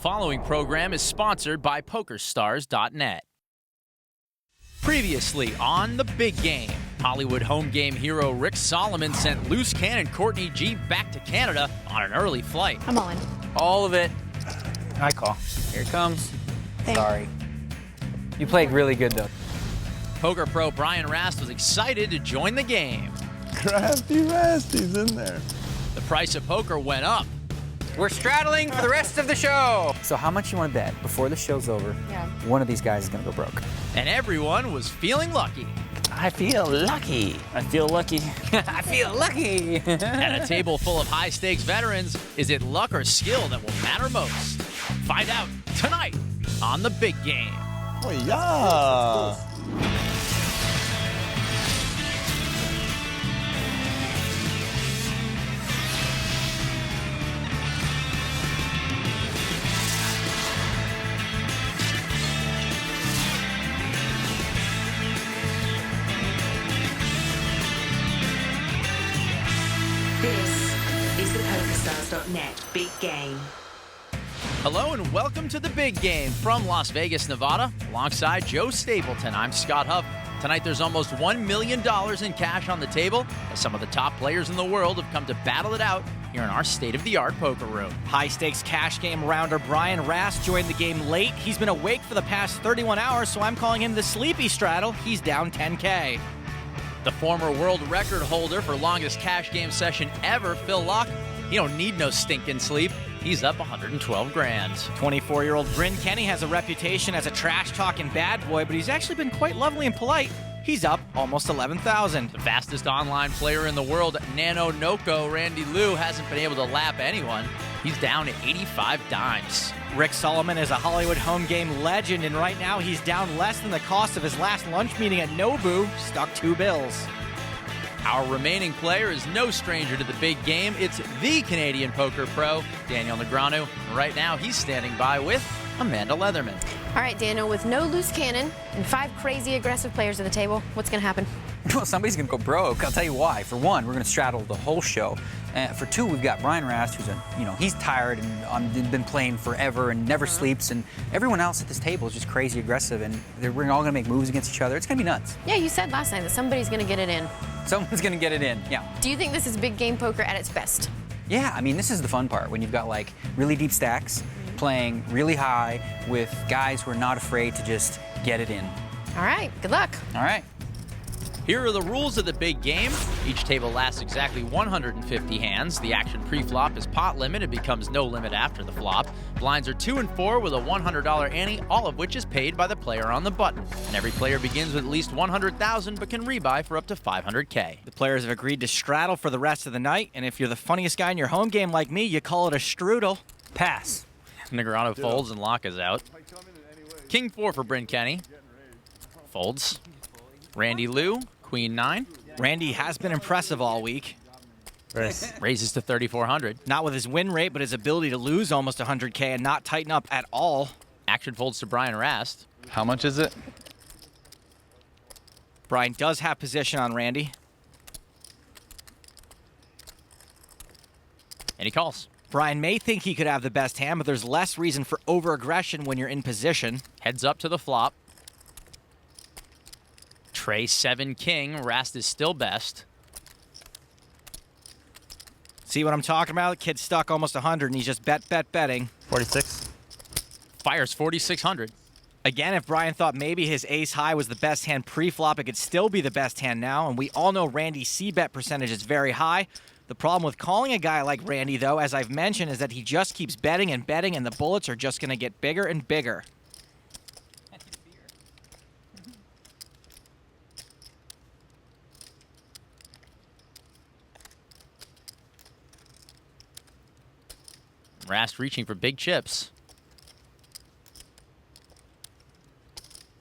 following program is sponsored by PokerStars.net. Previously on The Big Game, Hollywood home game hero Rick Solomon sent loose cannon Courtney G back to Canada on an early flight. I'm all in. All of it. I call. Here it comes. Thanks. Sorry. You played really good, though. Poker pro Brian Rast was excited to join the game. Crafty Rasty's in there. The price of poker went up. We're straddling for the rest of the show. So how much you want to bet before the show's over? Yeah. One of these guys is going to go broke. And everyone was feeling lucky. I feel lucky. I feel lucky. I feel lucky. At a table full of high-stakes veterans, is it luck or skill that will matter most? Find out tonight on The Big Game. Oh, yeah. This is the PokerStars.net Big Game. Hello and welcome to The Big Game from Las Vegas, Nevada. Alongside Joe Stapleton, I'm Scott Huff. Tonight there's almost $1 million in cash on the table as some of the top players in the world have come to battle it out here in our state-of-the-art poker room. High-stakes cash game rounder Brian Rast joined the game late. He's been awake for the past 31 hours, so I'm calling him the Sleepy Straddle. He's down 10K. The former world record holder for longest cash game session ever, Phil Locke, he don't need no stinking sleep. He's up 112 grand. 24-year-old Bryn Kenny has a reputation as a trash-talking bad boy, but he's actually been quite lovely and polite. He's up almost 11,000. The fastest online player in the world, Nano Noko Randy Liu, hasn't been able to lap anyone. He's down to 85 dimes. Rick Solomon is a Hollywood home game legend, and right now he's down less than the cost of his last lunch meeting at Nobu, stuck 2 bills. Our remaining player is no stranger to the big game. It's the Canadian poker pro, Daniel Negreanu. Right now, he's standing by with Amanda Leatherman. All right, Daniel, with no loose cannon and 5 crazy aggressive players at the table, what's going to happen? Well, somebody's going to go broke. I'll tell you why. For one, we're going to straddle the whole show. For two, we've got Brian Rast, who's he's tired and been playing forever and never sleeps, and everyone else at this table is just crazy aggressive, and we're all going to make moves against each other. It's going to be nuts. Yeah, you said last night that somebody's going to get it in. Someone's going to get it in. Yeah. Do you think this is big game poker at its best? Yeah, I mean, this is the fun part, when you've got like really deep stacks, playing really high with guys who are not afraid to just get it in. All right, good luck. All right. Here are the rules of the big game. Each table lasts exactly 150 hands. The action pre-flop is pot limit. It becomes no limit after the flop. Blinds are 2 and 4 with a $100 ante, all of which is paid by the player on the button. And every player begins with at least 100,000 but can rebuy for up to 500K. The players have agreed to straddle for the rest of the night, and if you're the funniest guy in your home game like me, you call it a strudel. Pass. Negreanu folds and Locke is out. King 4 for Bryn Kenny. Folds. Randy Liu, Queen 9. Randy has been impressive all week. Raises to 3,400. Not with his win rate, but his ability to lose almost 100K and not tighten up at all. Action folds to Brian Rast. How much is it? Brian does have position on Randy. And he calls. Brian may think he could have the best hand, but there's less reason for over-aggression when you're in position. Heads up to the flop. Tray 7 king. Rast is still best. See what I'm talking about? Kid's stuck almost 100, and he's just betting. 46. Fires 4,600. Again, if Brian thought maybe his ace high was the best hand pre-flop, it could still be the best hand now, and we all know Randy's C-bet percentage is very high. The problem with calling a guy like Randy, though, as I've mentioned, is that he just keeps betting, and the bullets are just going to get bigger and bigger. Rast reaching for big chips.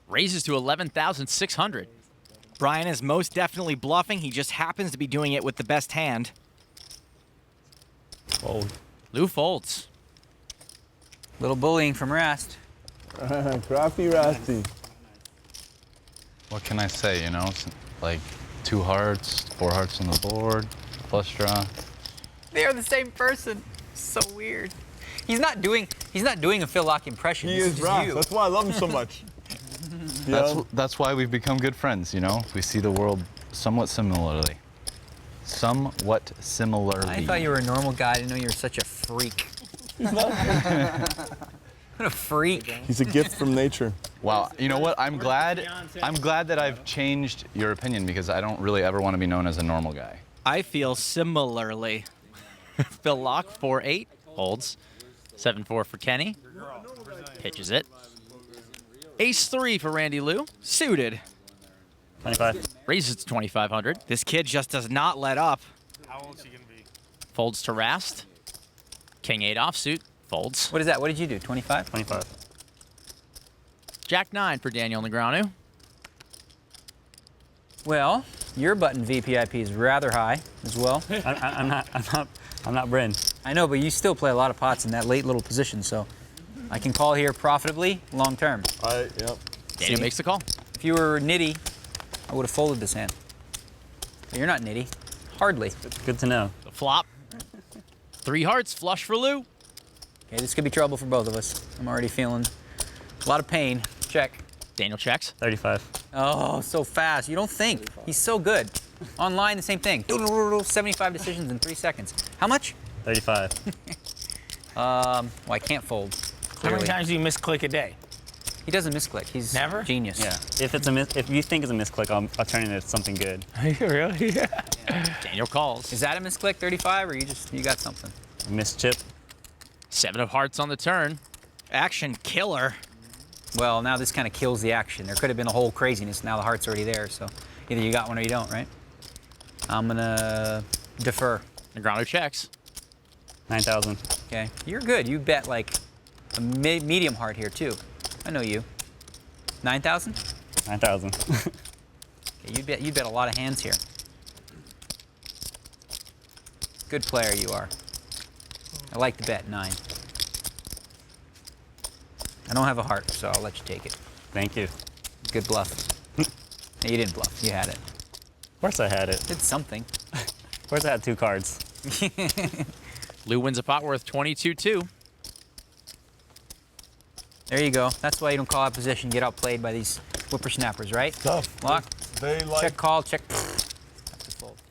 Raises to 11,600. Brian is most definitely bluffing. He just happens to be doing it with the best hand. Fold. Liu folds. Little bullying from Rast. Crafty Rasty. What can I say, you know? It's like 2 hearts, 4 hearts on the board, flush draw. They are the same person. So weird. He's not doing a Phil Lock impression. He This is just Ras. you. That's why I love him so much. You know? That's why we've become good friends, you know? We see the world somewhat similarly. Somewhat similarly. I thought you were a normal guy. I didn't know you were such a freak. What a freak. He's a gift from nature. Wow, you know what? I'm glad that I've changed your opinion because I don't really ever want to be known as a normal guy. I feel similarly. Phil Lock, 4-8, holds. 7-4 for Kenny. Pitches it. Ace-3 for Randy Lou. Suited. 25. Raises to 2,500. This kid just does not let up. How old is he gonna be? Folds to Rast. King-8 offsuit. Folds. What is that? What did you do? 25? 25. Jack-9 for Daniel Negreanu. Well, your button VPIP is rather high as well. I'm not Bryn. I know, but you still play a lot of pots in that late little position, so I can call here profitably long term. Yep. Daniel makes the call. If you were Nitty, I would have folded this hand. But you're not Nitty. Hardly. Good to know. The flop. 3 hearts, flush for Lou. Okay, this could be trouble for both of us. I'm already feeling a lot of pain. Check. Daniel checks. 35. Oh, so fast. You don't think. He's so good. Online, the same thing. 75 decisions in 3 seconds. How much? 35. Well, I can't fold. How many Clearly. times do you misclick a day? He doesn't misclick. He's Never? genius. Yeah. If you think it's a misclick, I'll turn it into something good. Really? Daniel calls. Is that a misclick 35 or you got something? Mischip. 7 of hearts on the turn. Action killer. Well, now this kind of kills the action. There could have been a whole craziness. Now the heart's already there, so either you got one or you don't, right? I'm gonna defer. Negreanu checks. 9,000. Okay, you're good. You bet like a medium heart here too. I know you. 9,000? 9,000. Okay, you bet a lot of hands here. Good player you are. I like to bet 9. I don't have a heart, so I'll let you take it. Thank you. Good bluff. No, you didn't bluff. You had it. Of course I had it. Did something. Of course I had 2 cards. Lou wins a pot worth 22-2. There you go. That's why you don't call out position, get outplayed by these whippersnappers, right? Tough. Lock. They like. Check call, check.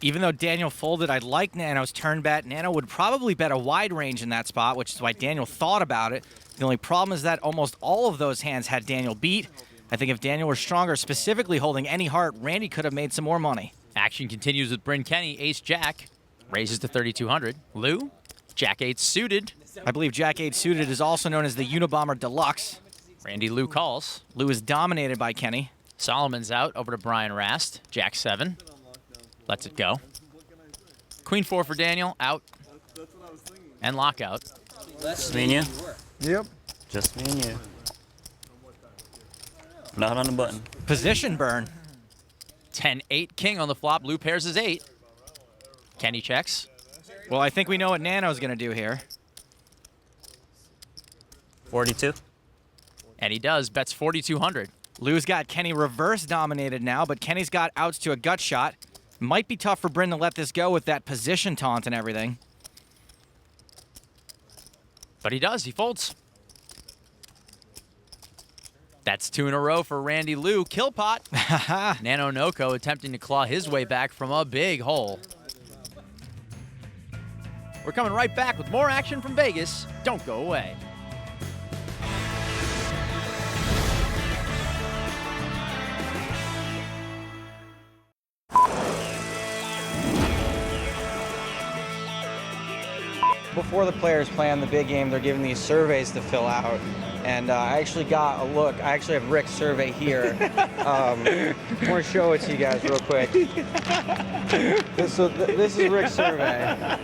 Even though Daniel folded, I like Nano's turn bet. Nano would probably bet a wide range in that spot, which is why Daniel thought about it. The only problem is that almost all of those hands had Daniel beat. I think if Daniel were stronger, specifically holding any heart, Randy could have made some more money. Action continues with Bryn Kenny, ace-jack. Raises to 3,200. Lou, Jack-8 suited. I believe Jack-8 suited is also known as the Unabomber Deluxe. Randy Lou calls. Lou is dominated by Kenny. Solomon's out, over to Brian Rast. Jack-7. Lets it go. Queen-4 for Daniel, out. And lockout. Just me and you? Yep. Just me and you. Not on the button. Position burn. 10-8 king on the flop. Lou pairs his 8. Kenny checks. Well, I think we know what Nano's going to do here. 42. And he does. Bets 4,200. Lou's got Kenny reverse dominated now, but Kenny's got outs to a gut shot. Might be tough for Bryn to let this go with that position taunt and everything. But he does. He folds. That's 2 in a row for Randy Lou. Kill pot. Nano Noko attempting to claw his way back from a big hole. We're coming right back with more action from Vegas. Don't go away. Before the players play on the big game, they're given these surveys to fill out. And I actually got a look. I actually have Rick's survey here. I want to show it to you guys real quick. This is Rick's survey.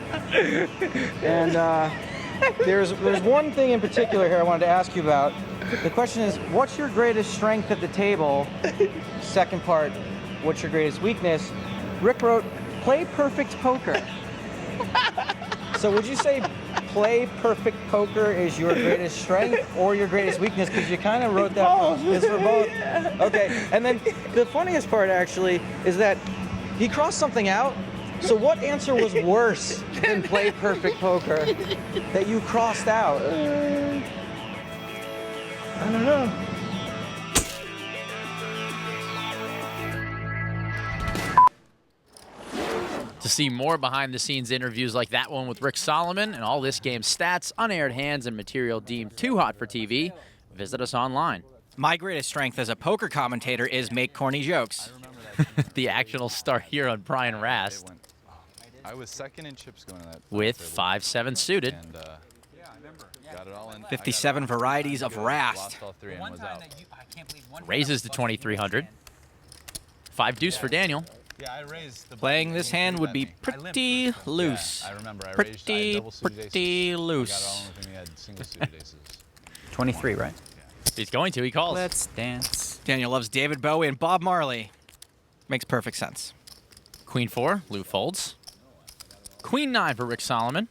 And there's one thing in particular here I wanted to ask you about. The question is, what's your greatest strength at the table? Second part, what's your greatest weakness? Rick wrote, play perfect poker. So would you say play perfect poker is your greatest strength or your greatest weakness? Because you kind of wrote that. It's for both. Okay. And then the funniest part actually is that he crossed something out So what answer was worse than play perfect poker that you crossed out? I don't know. To see more behind-the-scenes interviews like that one with Rick Solomon and all this game's stats, unaired hands, and material deemed too hot for TV, visit us online. My greatest strength as a poker commentator is make corny jokes. The action will start here on Brian Rast I was second in chips going to that. with table. 5-7 suited. And got it all in. 57 varieties of Rast. Lost all three and was out. Raises to 2,300. 5 deuce for Daniel. Yeah, I raised the Playing this hand would be pretty loose. I remember I raised. I had double suited aces. Pretty I got it all loose. in with him. He had single suited aces. 23, right? He's going to. He calls. Let's dance. Daniel loves David Bowie and Bob Marley. Makes perfect sense. Queen 4. Lou folds. Queen 9 for Rick Solomon.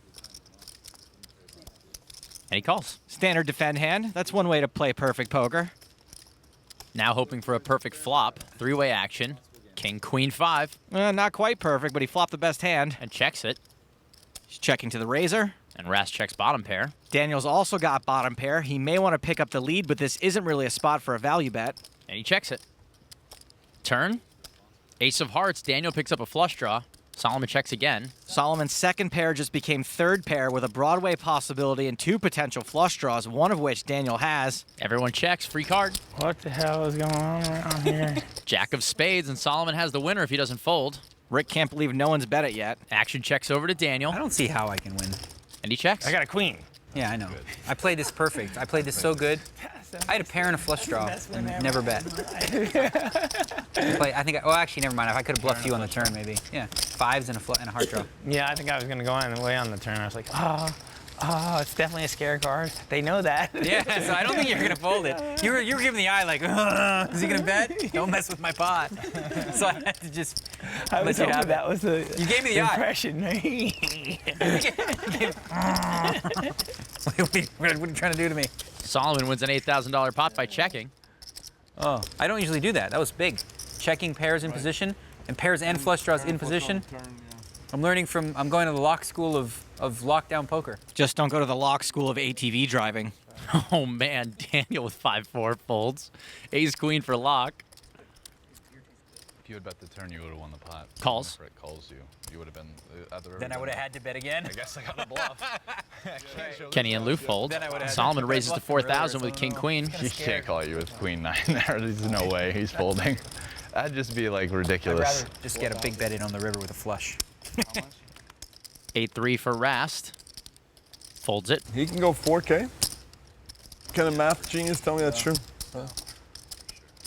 And he calls. Standard defend hand. That's one way to play perfect poker. Now hoping for a perfect flop. 3-way action. King, Queen 5. Not quite perfect, but he flopped the best hand. And checks it. He's checking to the razor. And Rast checks bottom pair. Daniel's also got bottom pair. He may want to pick up the lead, but this isn't really a spot for a value bet. And he checks it. Turn. Ace of hearts. Daniel picks up a flush draw. Solomon checks again. Solomon's second pair just became third pair with a Broadway possibility and 2 potential flush draws, one of which Daniel has. Everyone checks. Free card. What the hell is going on around here? Jack of spades, and Solomon has the winner if he doesn't fold. Rick can't believe no one's bet it yet. Action checks over to Daniel. I don't see how I can win. And he checks. I got a queen. Yeah, I know. I played this perfect. I played this so good. I had a pair and a flush draw and never bet. I think, well, actually, never mind. I could have bluffed you on the turn, maybe. Yeah, 5s and a heart draw. Yeah, I think I was going to go on away on the turn. I was like, oh, it's definitely a scare card. They know that. Yeah, so I don't think you're going to fold it. You were giving the eye like, is he going to bet? Don't mess with my pot. So I had to just I was let you hoping have that it. was the You gave me the impression. What are you trying to do to me? Solomon wins an $8,000 pot by checking. Oh, I don't usually do that. That was big. Checking pairs in position and pairs and flush draws in position. I'm learning from, I'm going to the Lock School of lockdown poker. Just don't go to the Lock School of ATV driving. Oh, man. Daniel with 5-4 folds. Ace Queen for lock. If you had bet the turn, you would have won the pot. Calls. If Rick calls you, you would have been at the river. Then I would have had to bet again. I guess I got a bluff. Kenny and Lou fold. Then I would've had Solomon to raises to bluff earlier, 4,000 with so King Queen. He can't call you with Queen 9 there. There's no way he's folding. That'd just be like I'd ridiculous. rather just get a big bet in on the river with a flush. 8-3 for Rast. Folds it. He can go 4K. Can a math genius tell me that's true?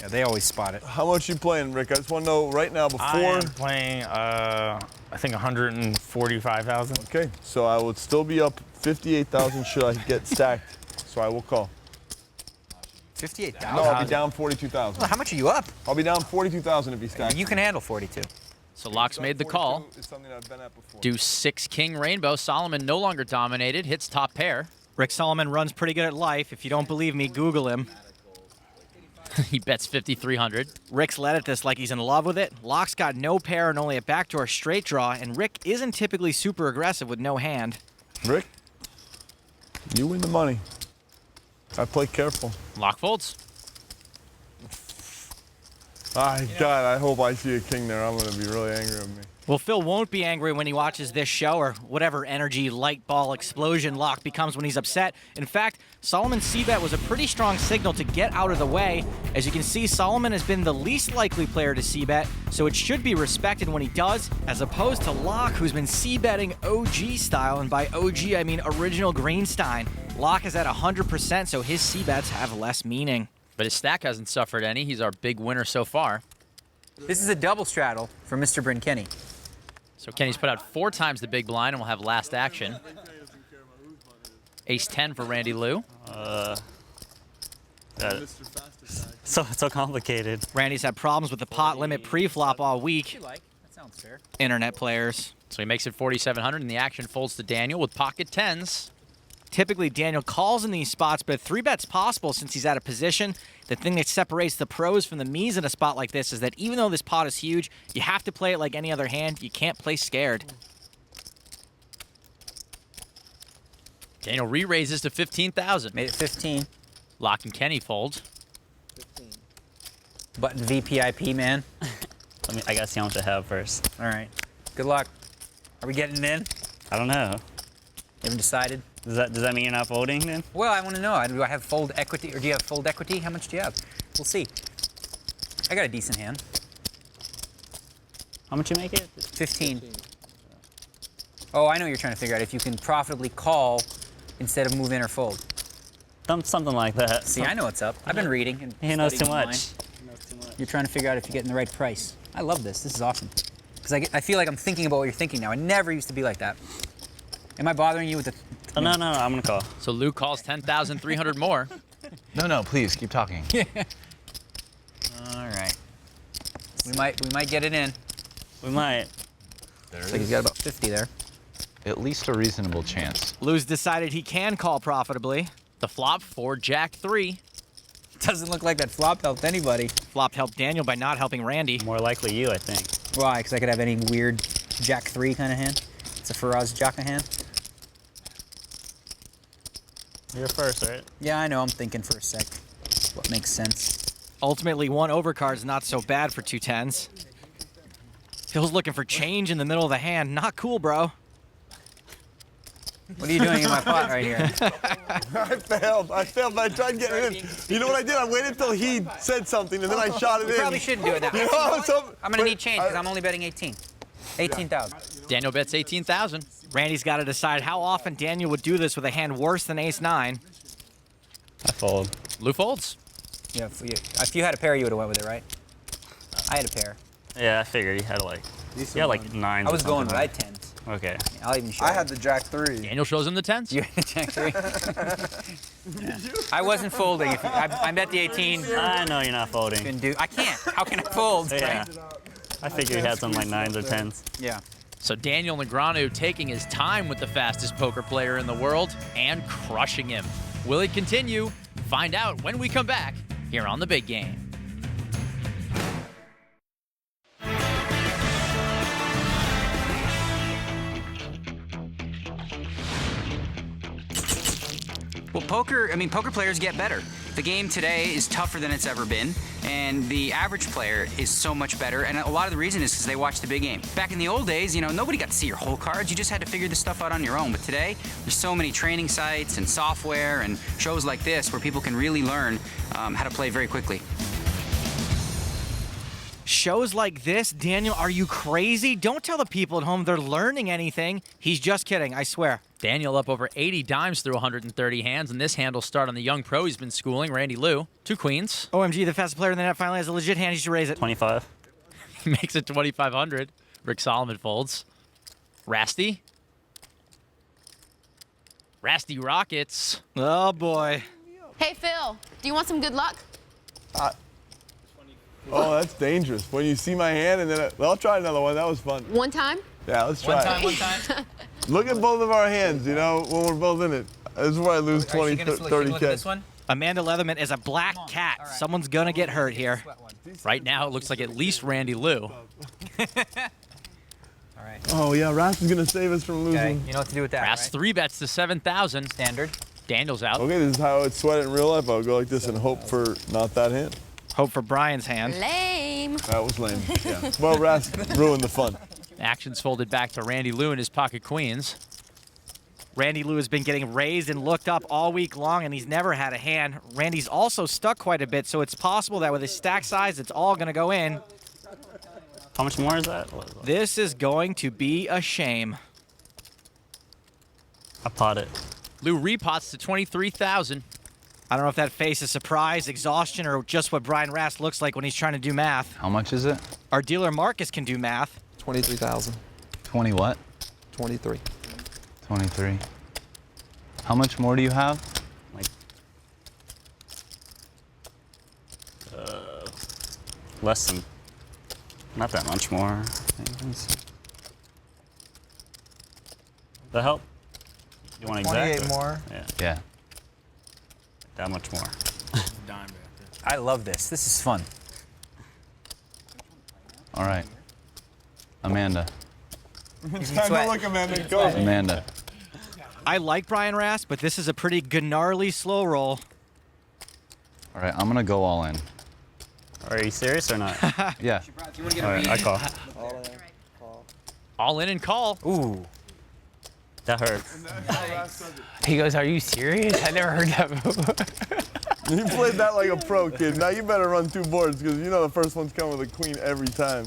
Yeah, they always spot it. How much you playing, Rick? I just want to know right now before. I am playing, I think 145,000. Okay, so I would still be up 58,000 should I get stacked. So I will call. 58,000. No, I'll be down 42,000. Well, how much are you up? I'll be down 42,000 if he stacks. You can handle 42. So Locke's made the call. It's something I've been at before. Deuce 6 King Rainbow. Solomon no longer dominated. Hits top pair. Rick Solomon runs pretty good at life. If you don't believe me, Google him. He bets 5,300. Rick's led at this like he's in love with it. Locke's got no pair and only a backdoor straight draw, and Rick isn't typically super aggressive with no hand. Rick, you win the money. I play careful. Lock folds. God, I hope I see a king there. I'm going to be really angry with me. Well, Phil won't be angry when he watches this show or whatever energy light ball explosion Locke becomes when he's upset. In fact, Solomon's c-bet was a pretty strong signal to get out of the way. As you can see, Solomon has been the least likely player to c-bet, so it should be respected when he does, as opposed to Locke, who's been c-betting OG style, and by OG I mean original Greenstein. Locke is at 100%, so his c-bets have less meaning. But his stack hasn't suffered any. He's our big winner so far. This is a double straddle for Mr. Bryn Kenny. So Kenny's put out 4 times the big blind and will have last action. Ace 10 for Randy Lou. So complicated. Randy's had problems with the pot limit pre-flop all week. That sounds fair. Internet players. So he makes it 4,700 and the action folds to Daniel with pocket 10s. Typically, Daniel calls in these spots, but 3-bet's possible since he's out of position. The thing that separates the pros from the me's in a spot like this is that even though this pot is huge, you have to play it like any other hand. You can't play scared. Daniel re-raises to 15,000. Made it 15. Lock and Kenny folds. Button VPIP, man. I gotta see how much I have first. All right. Good luck. Are we getting it in? I don't know. You haven't decided? Does that mean you're not folding then? Well, I want to know. Do I have fold equity, or do you have fold equity? How much do you have? We'll see. I got a decent hand. How much you make it? 15. Oh, I know what you're trying to figure out. If you can profitably call instead of move in or fold. Something like that. See, I know what's up. I've been reading. And He knows too studying online. much. You're trying to figure out if you're getting the right price. I love this. This is awesome. Because I feel like I'm thinking about what you're thinking now. I never used to be like that. Am I bothering you with the... Oh, no, I'm gonna call. So Lou calls 10,300 more. No, please keep talking. All right. We might get it in. We might. Looks like he's got about 50 there. At least a reasonable chance. Lou's decided he can call profitably. The flop for Jack 3. Doesn't look like that flop helped anybody. Flop helped Daniel by not helping Randy. More likely you, I think. Why? Because I could have any weird Jack 3 kind of hand. It's a Faraz Jaka hand. You're first, right? Yeah, I know. I'm thinking for a sec. What makes sense? Ultimately, one overcard's not so bad for 2 10s. Phil's looking for change in the middle of the hand. Not cool, bro. What are you doing in my pot right here? I failed, but I tried getting it in. You know what I did? I waited till he said something, and then I shot it You in. probably shouldn't do it now. You know, I'm going to need change because I'm only betting 18. 18,000. Daniel bets 18,000. Randy's got to decide how often Daniel would do this with a hand worse than ace-9. I fold. Lou folds. Yeah, if you had a pair, you would have went with it, right? I had a pair. Yeah, I figured he had like nines. I was or going something. with tens. Okay. Yeah, I'll even show I you. had the Jack 3. Daniel shows him the 10s. You had the Jack 3? Yeah. I wasn't folding. I bet the 18. I know you're not folding. I can't. How can I fold? Yeah. I figured he had some like 9s or 10s. Yeah. So Daniel Negreanu taking his time with the fastest poker player in the world and crushing him. Will it continue? Find out when we come back here on The Big Game. Well, poker players get better. The game today is tougher than it's ever been, and the average player is so much better, and a lot of the reason is because they watch the big game. Back in the old days, nobody got to see your whole cards. You just had to figure this stuff out on your own. But today, there's so many training sites and software and shows like this where people can really learn how to play very quickly. Shows like this? Daniel, are you crazy? Don't tell the people at home they're learning anything. He's just kidding, I swear. Daniel up over 80 dimes through 130 hands, and this hand will start on the young pro he's been schooling, Randy Lou. 2 queens. OMG, the fastest player in the net finally has a legit hand. He should raise it. 25. He makes it 2,500. Rick Solomon folds. Rasty. Rasty Rockets. Oh, boy. Hey, Phil, do you want some good luck? Oh, that's dangerous. When you see my hand and then I'll try another one. That was fun. One time? Yeah, let's try it. One time. Look at both of our hands, when we're both in it. This is where I lose 20, 30K. This one? Amanda Leatherman is a black cat. Right. Someone's going to get hurt here. Right now, it looks like at least Randy Lou. All right. Oh, yeah, Ras is going to save us from losing. Okay, you know what to do with that, Ras right? 3 bets to 7,000. Standard. Daniel's out. Okay, this is how I would sweat it in real life. I would go like this and hope for not that hand. Hope for Brian's hand. Lame. That was lame. Yeah. Well, Ras ruined the fun. Action's folded back to Randy Lou and his pocket queens. Randy Lou has been getting raised and looked up all week long, and he's never had a hand. Randy's also stuck quite a bit, so it's possible that with his stack size, it's all going to go in. How much more is that? This is going to be a shame. I pot it. Lou repots to 23,000. I don't know if that face is surprise, exhaustion, or just what Brian Rast looks like when he's trying to do math. How much is it? Our dealer Marcus can do math. 23,000. 20 what? 23. 23. How much more do you have? Like, less than, not that much more. That help? You want 28 exact? more. Yeah. Yeah. That much more. I love this. This is fun. All right. Amanda. It's time to look, Amanda. Go. Amanda. I like Brian Rast, but this is a pretty gnarly slow roll. All right, I'm gonna go all in. Are you serious or not? Yeah. All right, I call. All in and call. Ooh. That hurt. He goes, "Are you serious? I never heard that before." You played that like a pro, kid. Now you better run 2 boards because you know the first one's coming with a queen every time.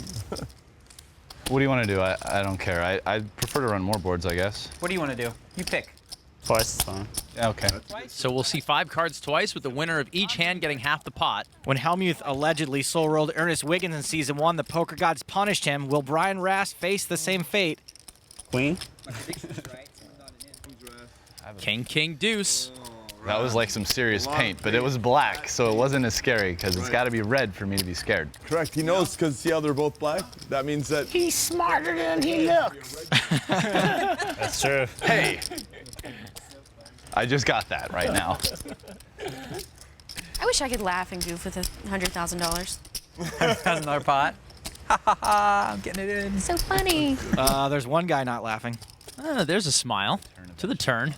What do you want to do? I don't care. I'd prefer to run more boards, I guess. What do you want to do? You pick. Twice is fine. Yeah, okay. So we'll see 5 cards twice, with the winner of each hand getting half the pot. When Hellmuth allegedly slow rolled Ernest Wiggins in Season 1, the poker gods punished him. Will Brian Rast face the same fate? Queen. King, king, deuce. That was like some serious paint, but it was black, so it wasn't as scary because it's got to be red for me to be scared. Correct. He knows because see how they're both black? That means that He's smarter than he looks. That's true. Hey! I just got that right now. I wish I could laugh and goof with $100,000. $100,000 pot. Ha ha ha! I'm getting it in. So funny. There's one guy not laughing. There's a smile. To the turn.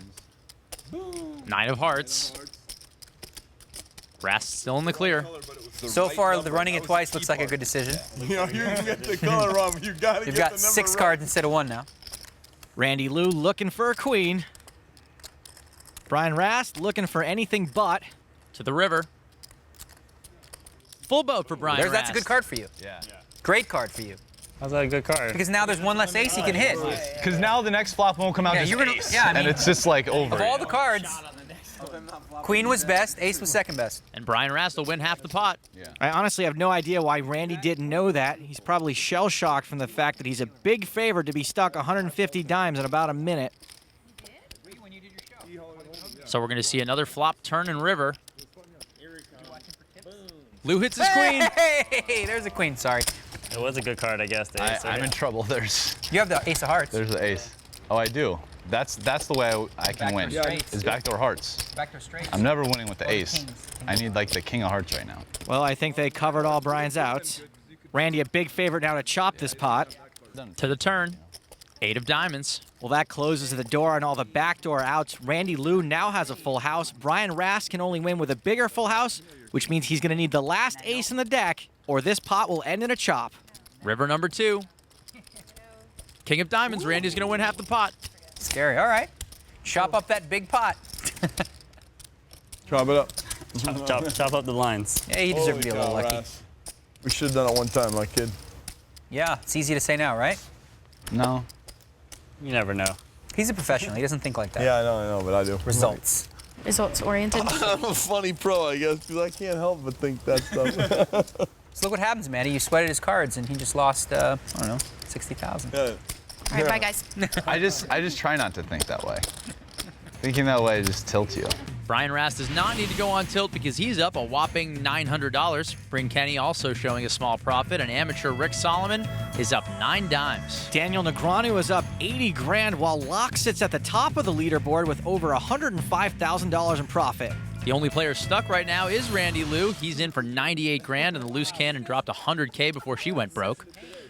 9 of hearts. Rast still in the clear. So far, the running it twice looks like a good decision. you know you can get the color wrong, but you gotta You've get got the number 6 right. cards instead of 1 now. Randy Lou looking for a queen. Brian Rast looking for anything but. To the river. Full boat for Brian Rast. That's a good card for you. Yeah. Great card for you. How's that a good card? Because now there's 1 less ace he can hit. Because now the next flop won't come out just ace. Yeah, I mean, and it's just like over. of all the cards, queen was best, ace was second best. And Brian Rast will win half the pot. I honestly have no idea why Randy didn't know that. He's probably shell-shocked from the fact that he's a big favorite to be stuck 150 dimes in about a minute. So we're going to see another flop, turn, and river. Lou hits his queen. Hey, there's a queen, sorry. It was a good card, I guess. The ace, I'm in trouble. You have the ace of hearts. There's the ace. Oh, I do. That's the way I can win. straights. Is backdoor hearts. Backdoor straight. I'm never winning with the ace. I need like the king of hearts right now. Well, I think they covered all Brian's outs. Randy, a big favorite now to chop this pot. To the turn. 8 of diamonds. Well, that closes the door on all the backdoor outs. Randy Lou now has a full house. Brian Rast can only win with a bigger full house, which means he's going to need the last ace in the deck, or this pot will end in a chop. River number 2. King of diamonds. Randy's going to win half the pot. Scary, all right. Chop up that big pot. Chop it up. Chop up the lines. Yeah, he deserved to be a little lucky. We should have done it one time, my kid. Yeah, it's easy to say now, right? No. You never know. He's a professional. He doesn't think like that. Yeah, I know, but I do. Results. Results oriented. I'm a funny pro, I guess, because I can't help but think that stuff. So look what happens, Manny. You sweated his cards, and he just lost, I don't know, 60,000. Yeah. All right, bye, guys. I just try not to think that way. Thinking that way just tilts you. Brian Rast does not need to go on tilt because he's up a whopping $900. Bryn Kenny also showing a small profit, and amateur Rick Solomon is up 9 dimes. Daniel Negreanu is up 80 grand, while Locke sits at the top of the leaderboard with over $105,000 in profit. The only player stuck right now is Randy Lou. He's in for 98 grand, and the loose cannon dropped 100K before she went broke.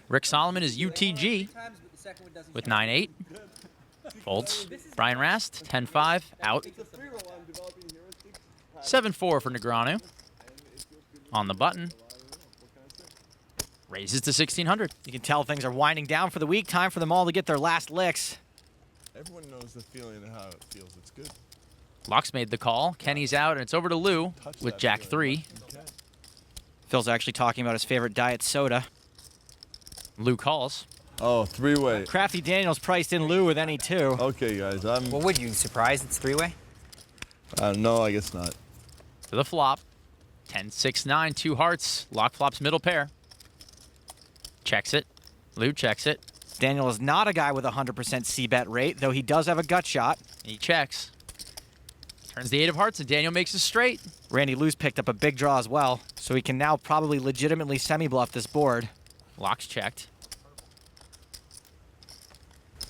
Rick Solomon is UTG with 9-8. Folds. Brian Rast, 10-5, out. 7-4 for Negreanu. On the button. Raises to 1,600. You can tell things are winding down for the week. Time for them all to get their last licks. Everyone knows the feeling and how it feels. It's good. Locke's made the call. Kenny's out, and it's over to Lou with Jack 3. Phil's actually talking about his favorite diet soda. Lou calls. Oh, 3-way. Crafty Daniels priced in Lou with any 2. Okay, guys, What would you? Surprised it's 3-way? No, I guess not. To the flop. 10-6-9, 2 hearts. Lock flops middle pair. Checks it. Lou checks it. Daniel is not a guy with a 100% C-bet rate, though he does have a gut shot. He checks. Turns the 8 of hearts, and Daniel makes it straight. Randy Lou's picked up a big draw as well, so he can now probably legitimately semi-bluff this board. Lock's checked.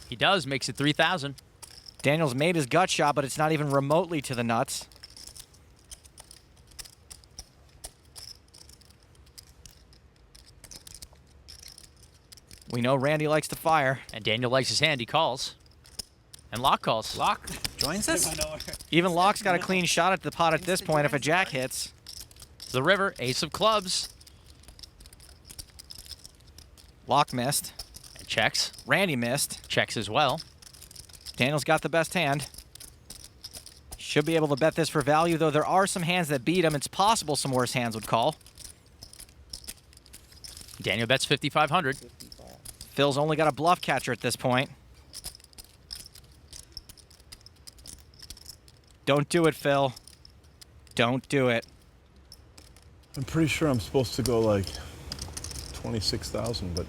He does, makes it 3,000. Daniel's made his gut shot, but it's not even remotely to the nuts. We know Randy likes to fire. And Daniel likes his hand. He calls. And Locke calls. Locke joins us? Even Locke's got a clean shot at the pot at this point if a jack hits. The river, ace of clubs. Locke missed. And checks. Randy missed. Checks as well. Daniel's got the best hand. Should be able to bet this for value, though there are some hands that beat him. It's possible some worse hands would call. Daniel bets 5,500. Phil's only got a bluff catcher at this point. Don't do it, Phil. Don't do it. I'm pretty sure I'm supposed to go like 26,000, but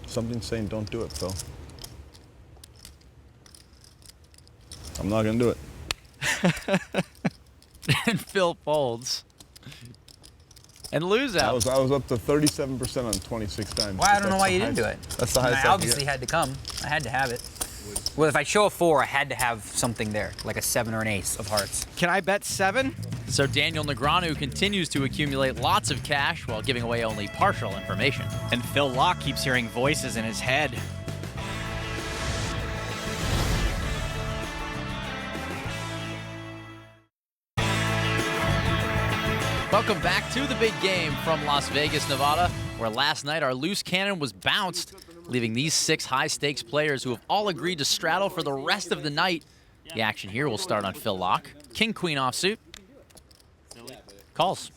something's saying don't do it, Phil. I'm not gonna do it. And Phil folds. And lose out. I was up to 37% on 26 times. Well, I don't know why you didn't do it. That's the highest I I obviously had to come. I had to have it. Well, if I show a 4, I had to have something there, like a 7 or an ace of hearts. Can I bet 7? So Daniel Negreanu continues to accumulate lots of cash while giving away only partial information. And Phil Locke keeps hearing voices in his head. Welcome back to the big game from Las Vegas, Nevada, where last night our loose cannon was bounced, leaving these 6 high-stakes players who have all agreed to straddle for the rest of the night. The action here will start on Phil Locke. King-Queen offsuit. Calls.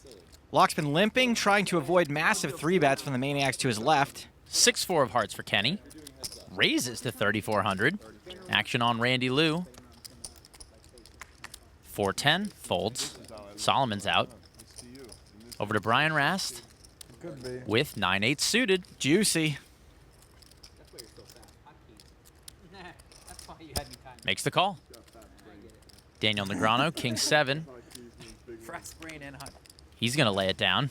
Locke's been limping, trying to avoid massive 3-bets from the maniacs to his left. 6-4 of hearts for Kenny. Raises to 3,400. Action on Randy Lou. 4-10, folds. Solomon's out. Over to Brian Rast with 9-8 suited. Juicy. Makes the call. Daniel Negreanu, King 7. He's going to lay it down.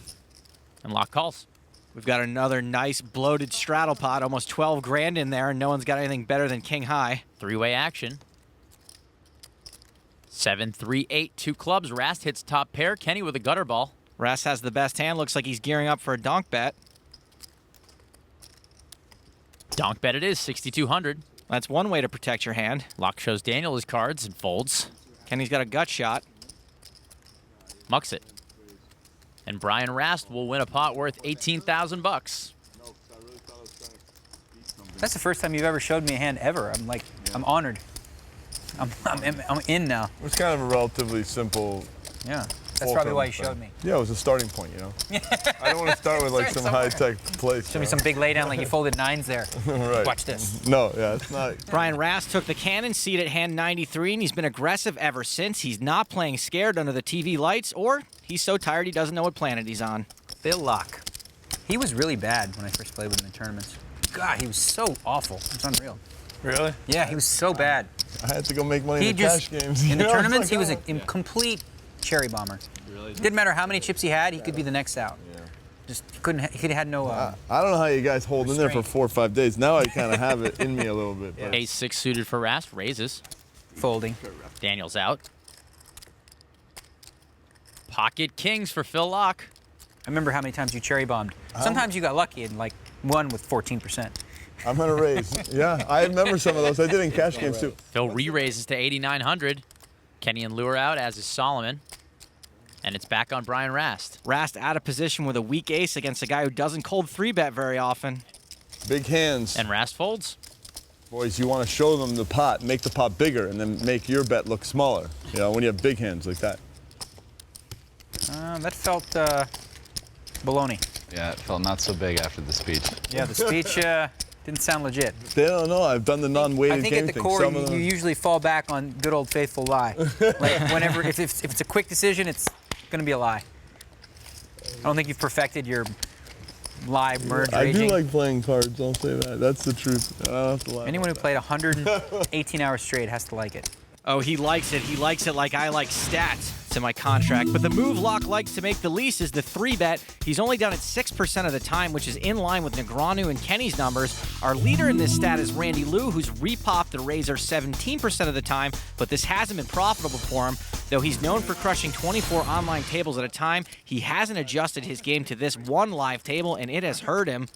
And Locke calls. We've got another nice bloated straddle pot, almost 12 grand in there, and no one's got anything better than King High. 3-way action. 7-3-8, 2 clubs. Rast hits top pair. Kenny with a gutter ball. Rast has the best hand. Looks like he's gearing up for a donk bet. Donk bet it is, 6,200. That's one way to protect your hand. Locke shows Daniel his cards and folds. Kenny's got a gut shot. Mucks it. And Brian Rast will win a pot worth 18,000 bucks. That's the first time you've ever showed me a hand ever. I'm like, I'm honored. I'm in now. It was kind of a relatively simple. Yeah. That's probably why you showed me. Yeah, it was a starting point, you know. I don't want to start with like some high-tech place. Show me some big laydown like you folded 9s there. Right. Watch this. No, yeah, it's not. Brian Rast took the cannon seat at hand 93, and he's been aggressive ever since. He's not playing scared under the TV lights, or he's so tired he doesn't know what planet he's on. Phil Locke. He was really bad when I first played with him in tournaments. God, he was so awful. It's unreal. Really? Yeah, he was so bad. I had to go make money in the cash games. In the tournaments, he was a complete cherry bomber. Really? Didn't matter how many chips he had, he could be the next out. Yeah. Just he had no. I don't know how you guys hold in there for 4 or 5 days. Now I kind of have it in me a little bit. But. Ace-6 suited for Rast, raises. Folding. Daniel's out. Pocket kings for Phil Locke. I remember how many times you cherry bombed. Sometimes you got lucky and like won with 14%. I'm gonna raise. Yeah, I remember some of those. I did in cash games too. Phil re-raises to 8,900. Kenny and Lou are out, as is Solomon. And it's back on Brian Rast. Rast out of position with a weak ace against a guy who doesn't cold 3-bet very often. Big hands. And Rast folds. Boys, you want to show them the pot, make the pot bigger, and then make your bet look smaller. You know, when you have big hands like that. That felt baloney. Yeah, it felt not so big after the speech. Yeah, the speech didn't sound legit. They don't know. I've done the non-weighted game thing. I think at the core, you usually fall back on good old faithful lie. Like whenever, if it's a quick decision, it's going to be a lie. I don't think you've perfected your lie merge raging. I do like playing cards. I'll say that. That's the truth. I don't have to lie. Anyone who played 118 hours straight has to like it. Oh, he likes it. He likes it like I like stats. It's in my contract. But the move Locke likes to make the least is the 3-bet. He's only done it 6% of the time, which is in line with Negreanu and Kenny's numbers. Our leader in this stat is Randy Lou, who's repopped the razor 17% of the time, but this hasn't been profitable for him. Though he's known for crushing 24 online tables at a time, he hasn't adjusted his game to this one live table, and it has hurt him.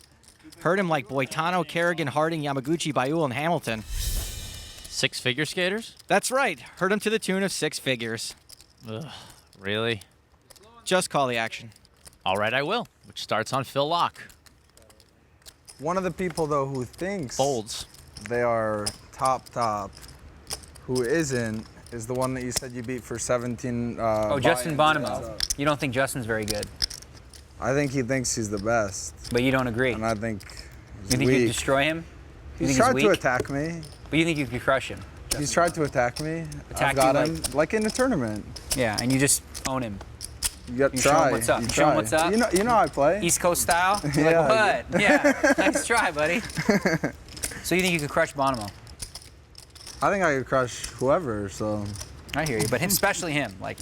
Hurt him like Boitano, Kerrigan, Harding, Yamaguchi, Bayul, and Hamilton. Six-figure skaters? That's right. Hurt him to the tune of 6 figures. Ugh, really? Just call the action. All right, I will, which starts on Phil Locke. One of the people, though, who thinks Folds. they are top, who isn't, is the one that you said you beat for 17. Justin buy-ins. Bonomo. You don't think Justin's very good, I think he thinks he's the best, but you don't agree. and I think he's You think weak. you could destroy him? You He's think tried he's to weak? attack me. But you think you could crush him? He's tried to attack me. Attack I've got you him, like in a tournament. Yeah, and you just own him. You got You try. show him what's up. You You show him try. what's up. You know how I play. East Coast style? You're Yeah. like, what? Yeah, nice try, buddy. So you think you could crush Bonomo? I think I could crush whoever. So I hear you, but especially him. Like,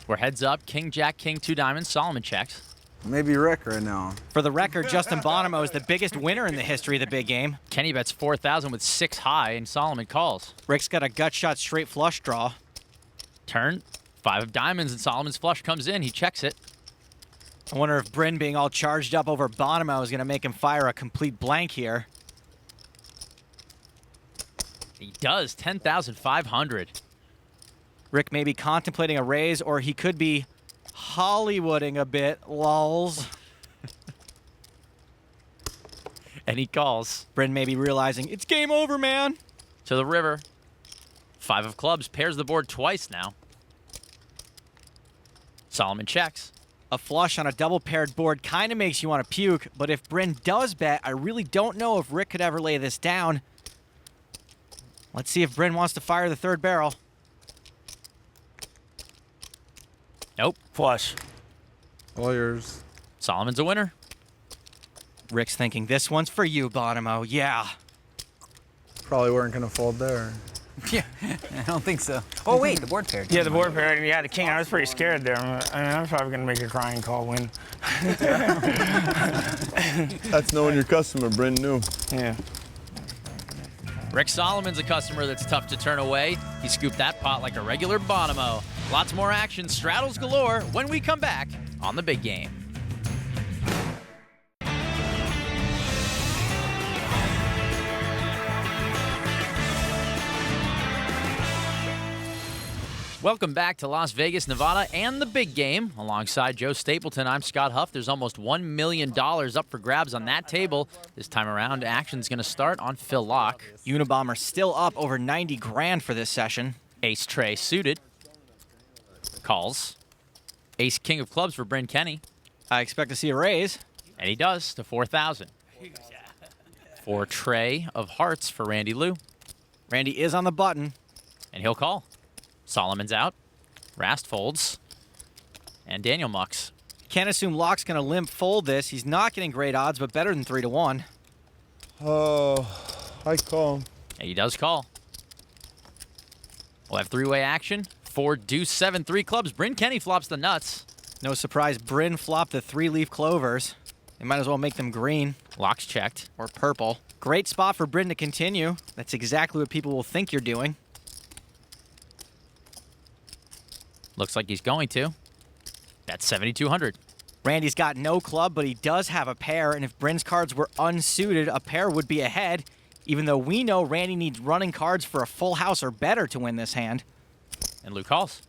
We're heads up. King, Jack, King, 2 diamonds. Solomon checks. maybe Rick right now. For the record, Justin Bonomo is the biggest winner in the history of the big game. Kenny bets 4,000 with 6 high, and Solomon calls. Rick's got a gut shot straight flush draw. Turn. 5 of diamonds, and Solomon's flush comes in. He checks it. I wonder if Bryn being all charged up over Bonomo is going to make him fire a complete blank here. He does. 10,500. Rick may be contemplating a raise, or he could be Hollywooding a bit. Lols. And he calls. Bryn may be realizing, it's game over, man. To the river. 5 of clubs. Pairs the board twice now. Solomon checks. A flush on a double paired board kind of makes you want to puke, but if Bryn does bet, I really don't know if Rick could ever lay this down. Let's see if Bryn wants to fire the 3rd barrel. Nope. Flush. All yours. Solomon's a winner. Rick's thinking, this one's for you, Bonomo. Yeah. Probably weren't gonna fold there. yeah, I don't think so. Oh wait, the board paired. Yeah, the board pair. Yeah, the king. I was pretty scared there. I was probably gonna make a crying call win. That's knowing your customer, Bryn knew. Yeah. Rick Solomon's a customer that's tough to turn away. He scooped that pot like a regular Bonomo. Lots more action, straddles galore, when we come back on the big game. Welcome back to Las Vegas, Nevada, and the big game. Alongside Joe Stapleton, I'm Scott Huff. There's almost $1 million up for grabs on that table. This time around, action's going to start on Phil Locke. Unabomber still up over 90 grand for this session. Ace Trey suited. Calls. Ace King of clubs for Bryn Kenny. I expect to see a raise. And he does to 4,000. For Trey of hearts for Randy Lou. Randy is on the button. And he'll call. Solomon's out. Rast folds. And Daniel mucks. Can't assume Locke's going to limp fold this. He's not getting great odds, but better than 3-1. Oh, I call. And he does call. We'll have 3-way action. 4 deuce 7 3 clubs. Bryn Kenny flops the nuts. No surprise, Bryn flopped the 3-leaf clovers. They might as well make them green. Locks checked. Or purple. Great spot for Bryn to continue. That's exactly what people will think you're doing. Looks like he's going to. That's 7,200. Randy's got no club, but he does have a pair, and if Bryn's cards were unsuited, a pair would be ahead, even though we know Randy needs running cards for a full house or better to win this hand. And Lou calls.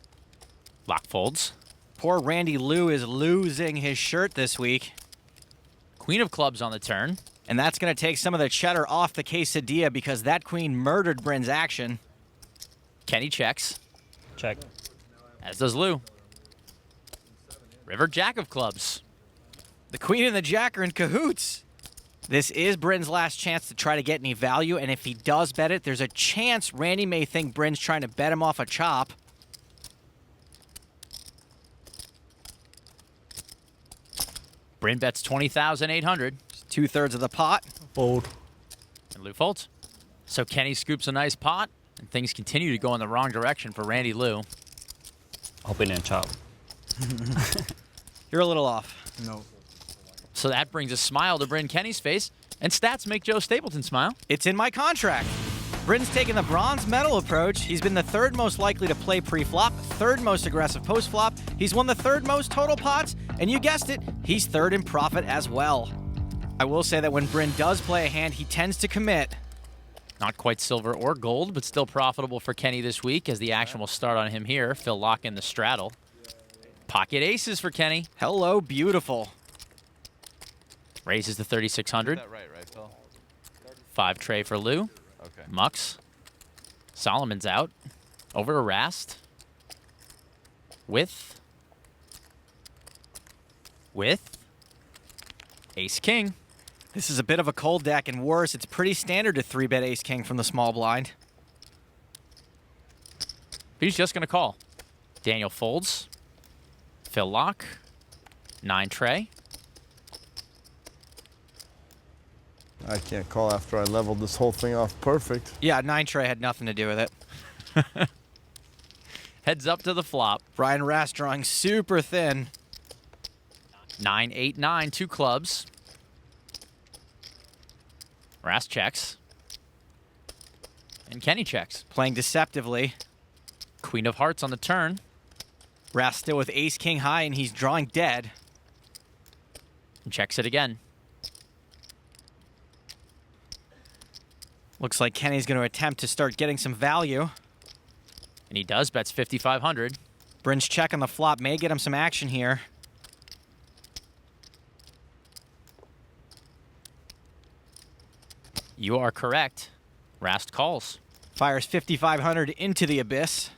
Lock folds. Poor Randy Lou is losing his shirt this week. Queen of clubs on the turn. And that's going to take some of the cheddar off the quesadilla because that queen murdered Bryn's action. Kenny checks. Check. As does Lou. River Jack of clubs. The queen and the jack are in cahoots. This is Bryn's last chance to try to get any value, and if he does bet it, there's a chance Randy may think Bryn's trying to bet him off a chop. Bryn bets 20,800. 2/3 of the pot. Fold. And Lou folds. So Kenny scoops a nice pot, and things continue to go in the wrong direction for Randy Lou. Hope he didn't chop. You're a little off. No. So that brings a smile to Bryn Kenny's face, and stats make Joe Stapleton smile. It's in my contract. Bryn's taken the bronze medal approach. He's been the third most likely to play pre-flop, third most aggressive post-flop. He's won the third most total pots, and you guessed it, he's third in profit as well. I will say that when Bryn does play a hand, he tends to commit. Not quite silver or gold, but still profitable for Kenny this week as the action will start on him here. Phil lock in the straddle. Pocket aces for Kenny. Hello, beautiful. Raises the 3,600. Right, Phil? 5 tray for Lou. Okay. Mucks. Solomon's out. Over to Rast. With Ace King. This is a bit of a cold deck, and worse, it's pretty standard to 3-bet Ace King from the small blind. He's just going to call. Daniel folds. Phil lock. 9 tray. I can't call after I leveled this whole thing off perfect. Yeah, 9 tray had nothing to do with it. Heads up to the flop. Brian Rast drawing super thin. 9, 8, 9, 2 clubs. Rast checks. And Kenny checks. Playing deceptively. Queen of hearts on the turn. Rast still with Ace King high, and he's drawing dead. And checks it again. Looks like Kenny's going to attempt to start getting some value. And he does, bets 5,500. Bryn's check on the flop may get him some action here. You are correct. Rast calls. Fires 5,500 into the abyss.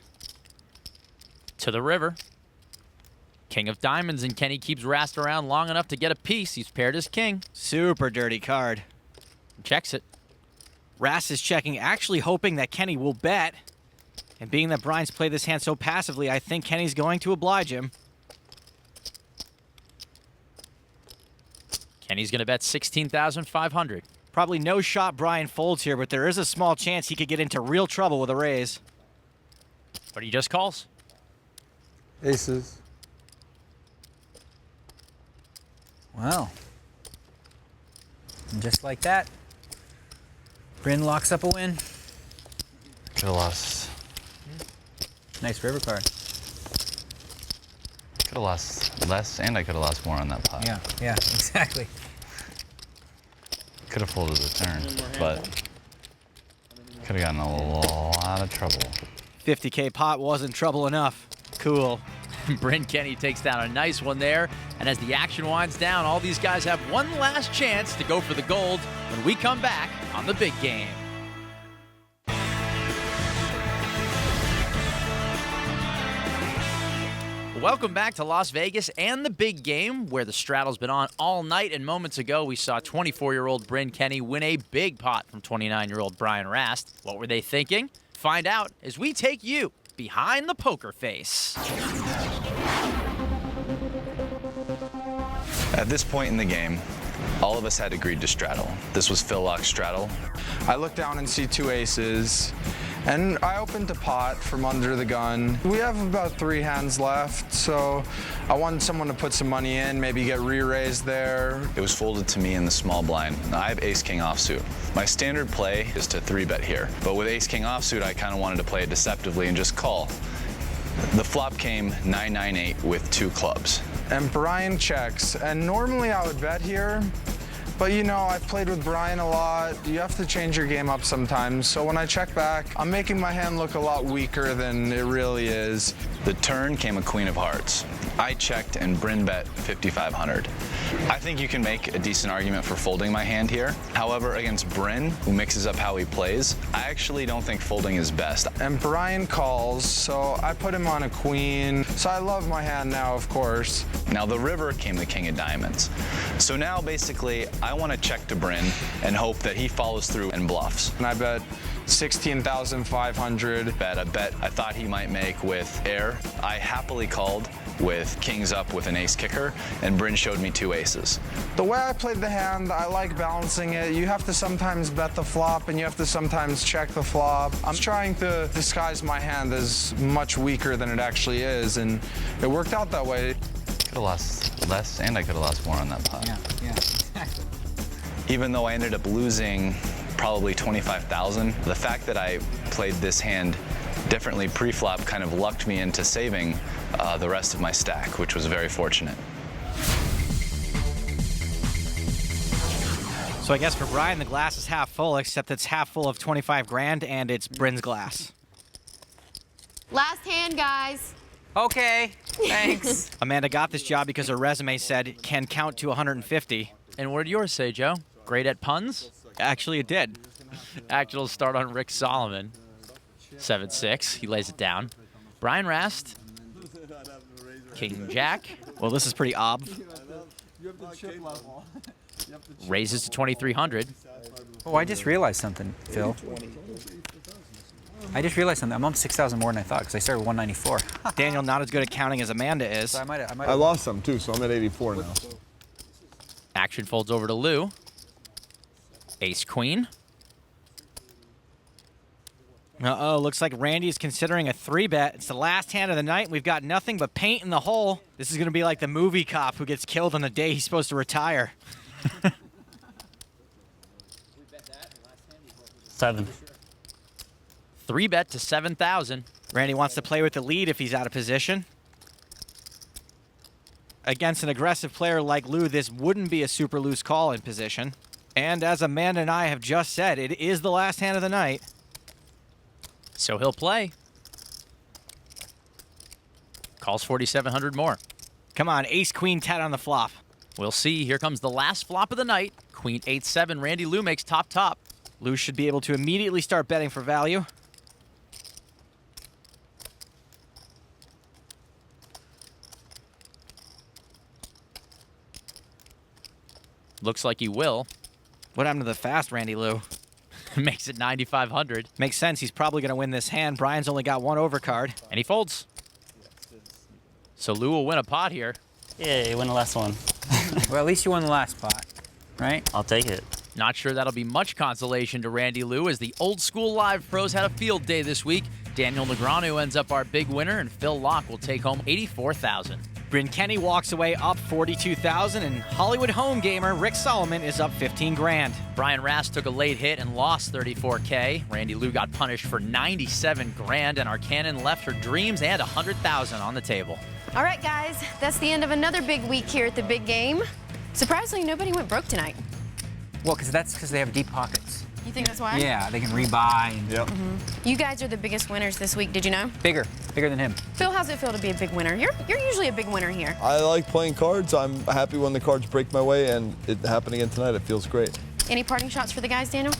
To the river. King of diamonds, and Kenny keeps Rast around long enough to get a piece. He's paired as king. Super dirty card. Checks it. Rast is checking, actually hoping that Kenny will bet. And being that Brian's played this hand so passively, I think Kenny's going to oblige him. Kenny's going to bet 16,500. Probably no shot Brian folds here, but there is a small chance he could get into real trouble with a raise. But he just calls. Aces. Well, and just like that, Bryn locks up a win. Could have lost. Nice river card. Could have lost less, and I could have lost more on that pot. Yeah, exactly. Could have folded the turn, but could have gotten a lot of trouble. 50K pot wasn't trouble enough. Cool. Bryn Kenny takes down a nice one there. And as the action winds down, all these guys have one last chance to go for the gold when we come back on the big game. Welcome back to Las Vegas and the big game, where the straddle's been on all night. And moments ago, we saw 24-year-old Bryn Kenny win a big pot from 29-year-old Brian Rast. What were they thinking? Find out as we take you behind the poker face. At this point in the game, all of us had agreed to straddle. This was Phil Lock's straddle. I look down and see 2 aces, and I open to pot from under the gun. We have about 3 hands left, so I wanted someone to put some money in, maybe get re-raised there. It was folded to me in the small blind. I have ace-king offsuit. My standard play is to 3-bet here, but with ace-king offsuit, I kind of wanted to play it deceptively and just call. The flop came 9-9-8 with 2 clubs. And Brian checks, and normally I would bet here, but you know, I've played with Brian a lot. You have to change your game up sometimes, so when I check back, I'm making my hand look a lot weaker than it really is. The turn came a queen of hearts. I checked and Bryn bet 5,500. I think you can make a decent argument for folding my hand here. However, against Bryn, who mixes up how he plays, I actually don't think folding is best. And Brian calls, so I put him on a queen. So I love my hand now, of course. Now the river came the king of diamonds. So now basically, I want to check to Bryn and hope that he follows through and bluffs. And I bet 16,500. Bet a bet I thought he might make with air. I happily called with kings up with an ace kicker, and Bryn showed me 2 aces. The way I played the hand, I like balancing it. You have to sometimes bet the flop, and you have to sometimes check the flop. I'm trying to disguise my hand as much weaker than it actually is, and it worked out that way. Could have lost less, and I could have lost more on that pot. Yeah, exactly. Even though I ended up losing probably 25,000, the fact that I played this hand differently pre-flop kind of lucked me into saving the rest of my stack, which was very fortunate. So I guess for Brian, the glass is half full, except it's half full of 25 grand, and it's Bryn's glass. Last hand, guys. Okay, thanks. Amanda got this job because her resume said can count to 150. And what did yours say, Joe? Great at puns? Actually, it did. Actual start on Rick Solomon. 7-6. He lays it down. Brian Rast. King Jack. Well, this is pretty ob. Raises to 2,300. Oh, I just realized something, Phil. I just realized something. I'm up 6,000 more than I thought because I started with 194. Daniel, not as good at counting as Amanda is. So I lost some too, so I'm at 84 now. Action folds over to Lou. Ace Queen. Uh-oh, looks like Randy is considering a 3-bet. It's the last hand of the night. We've got nothing but paint in the hole. This is going to be like the movie cop who gets killed on the day he's supposed to retire. 7. 3-bet to 7,000. Randy wants to play with the lead if he's out of position. Against an aggressive player like Lou, this wouldn't be a super loose call in position. And as Amanda and I have just said, it is the last hand of the night. So he'll play. Calls 4,700 more. Come on, ace, queen, 10 on the flop. We'll see. Here comes the last flop of the night. Queen 8-7. Randy Lou makes top. Lou should be able to immediately start betting for value. Looks like he will. What happened to the fast, Randy Lou? Makes it 9,500. Makes sense. He's probably going to win this hand. Brian's only got 1 overcard. And he folds. So Lou will win a pot here. Yeah, you win the last one. Well, at least you won the last pot, right? I'll take it. Not sure that'll be much consolation to Randy Lou as the old school live pros had a field day this week. Daniel Negreanu ends up our big winner, and Phil Locke will take home 84,000. Bryn Kenny walks away up 42,000, and Hollywood home gamer Rick Solomon is up 15 grand. Brian Rast took a late hit and lost 34K. Randy Lou got punished for 97 grand, and our Cannon left her dreams and 100,000 on the table. All right, guys, that's the end of another big week here at the big game. Surprisingly, nobody went broke tonight. Well, that's because they have deep pockets. You think that's why? Yeah, they can rebuy. And Yep. You guys are the biggest winners this week, did you know? Bigger than him. Phil, how's it feel to be a big winner? You're usually a big winner here. I like playing cards. I'm happy when the cards break my way, and it happened again tonight. It feels great. Any parting shots for the guys, Daniel?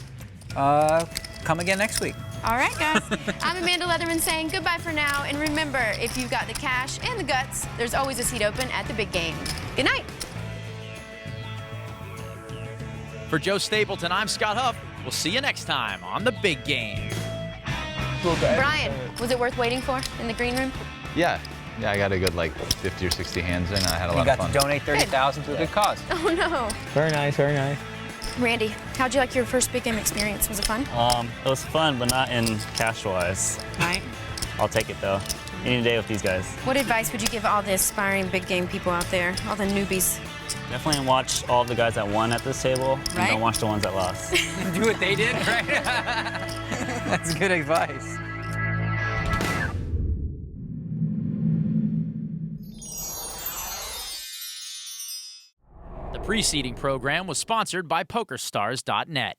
Come again next week. All right, guys. I'm Amanda Leatherman saying goodbye for now. And remember, if you've got the cash and the guts, there's always a seat open at the big game. Good night. For Joe Stapleton, I'm Scott Huff. We'll see you next time on The Big Game. Brian, was it worth waiting for in the green room? Yeah, I got a good like 50 or 60 hands in. And I had a lot You of got fun. to donate 30,000 to a good cause. Oh, no. Very nice, very nice. Randy, how'd you like your first big game experience? Was it fun? It was fun, but not in cash-wise. Right. I'll take it though. Any day with these guys. What advice would you give all the aspiring big game people out there, all the newbies? Definitely watch all the guys that won at this table, Right. and don't watch the ones that lost. Do what they did, right? That's good advice. The preceding program was sponsored by PokerStars.net.